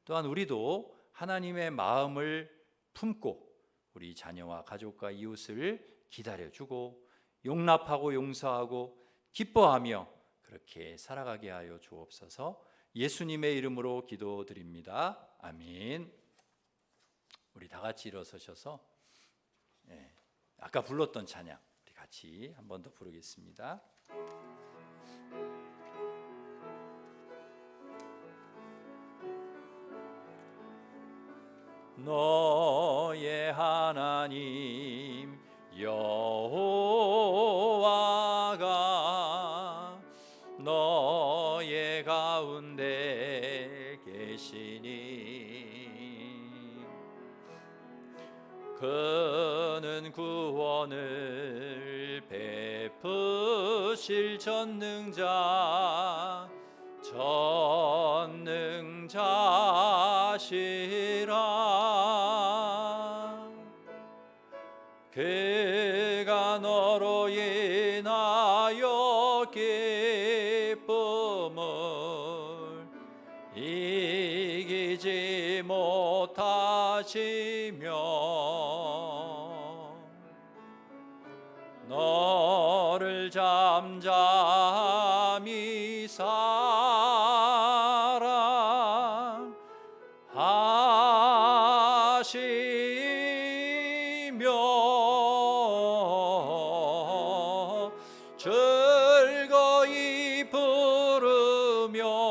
또한 우리도 하나님의 마음을 품고 우리 자녀와 가족과 이웃을 기다려주고 용납하고 용서하고 기뻐하며 그렇게 살아가게 하여 주옵소서. 예수님의 이름으로 기도드립니다. 아멘. 같이 일어서셔서 아까 불렀던 찬양 우리 같이 한 번 더 부르겠습니다. 너의 하나님 여호와가 너의 가운데 계시니 그는 구원을 베푸실 전능자시라. 그가 너로 인하여 기쁨을 이기지 못하시며 너를 잠잠히 사랑하시며 즐거이 부르며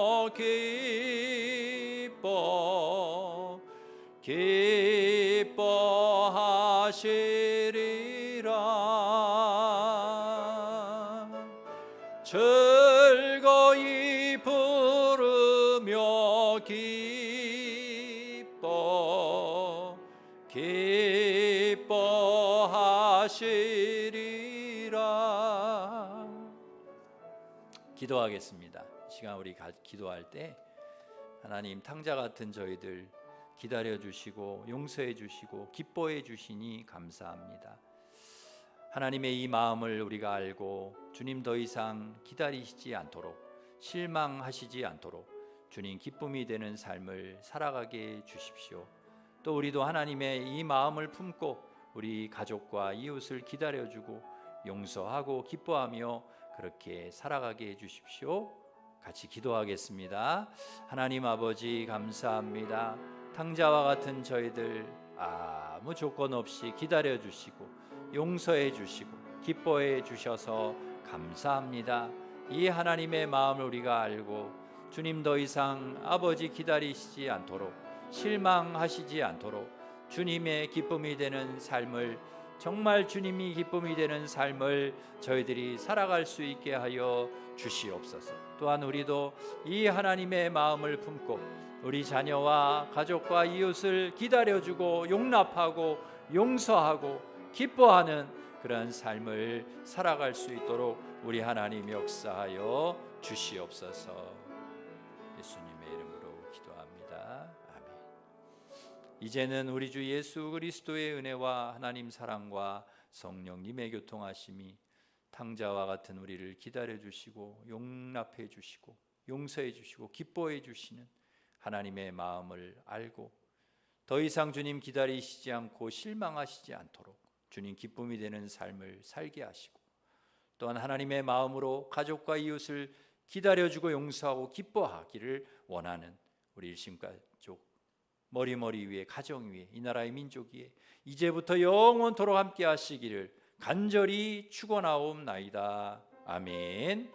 기뻐하시리라. 즐거이 부르며 기뻐하시리라. 기도하겠습니다. 이 시간 우리 기도할 때 하나님 탕자 같은 저희들 기다려 주시고 용서해 주시고 기뻐해 주시니 감사합니다. 하나님의 이 마음을 우리가 알고 주님 더 이상 기다리시지 않도록 실망하시지 않도록 주님 기쁨이 되는 삶을 살아가게 해 주십시오. 또 우리도 하나님의 이 마음을 품고 우리 가족과 이웃을 기다려주고 용서하고 기뻐하며 그렇게 살아가게 해 주십시오. 같이 기도하겠습니다. 하나님 아버지 감사합니다. 탕자와 같은 저희들 아무 조건 없이 기다려 주시고 용서해 주시고 기뻐해 주셔서 감사합니다. 이 하나님의 마음을 우리가 알고 주님 더 이상 아버지 기다리시지 않도록 실망하시지 않도록 주님의 기쁨이 되는 삶을 정말 주님이 기쁨이 되는 삶을 저희들이 살아갈 수 있게 하여 주시옵소서. 또한 우리도 이 하나님의 마음을 품고 우리 자녀와 가족과 이웃을 기다려주고 용납하고 용서하고 기뻐하는 그런 삶을 살아갈 수 있도록 우리 하나님 역사하여 주시옵소서. 예수님의 이름으로 기도합니다. 아멘. 이제는 우리 주 예수 그리스도의 은혜와 하나님 사랑과 성령님의 교통하심이 탕자와 같은 우리를 기다려 주시고 용납해 주시고 용서해 주시고 기뻐해 주시는 하나님의 마음을 알고 더 이상 주님 기다리시지 않고 실망하시지 않도록 주님 기쁨이 되는 삶을 살게 하시고 또한 하나님의 마음으로 가족과 이웃을 기다려주고 용서하고 기뻐하기를 원하는 우리 일심가족 머리머리 위에 가정 위에 이 나라의 민족 위에 이제부터 영원토록 함께 하시기를 간절히 축원하옵나이다. 아멘.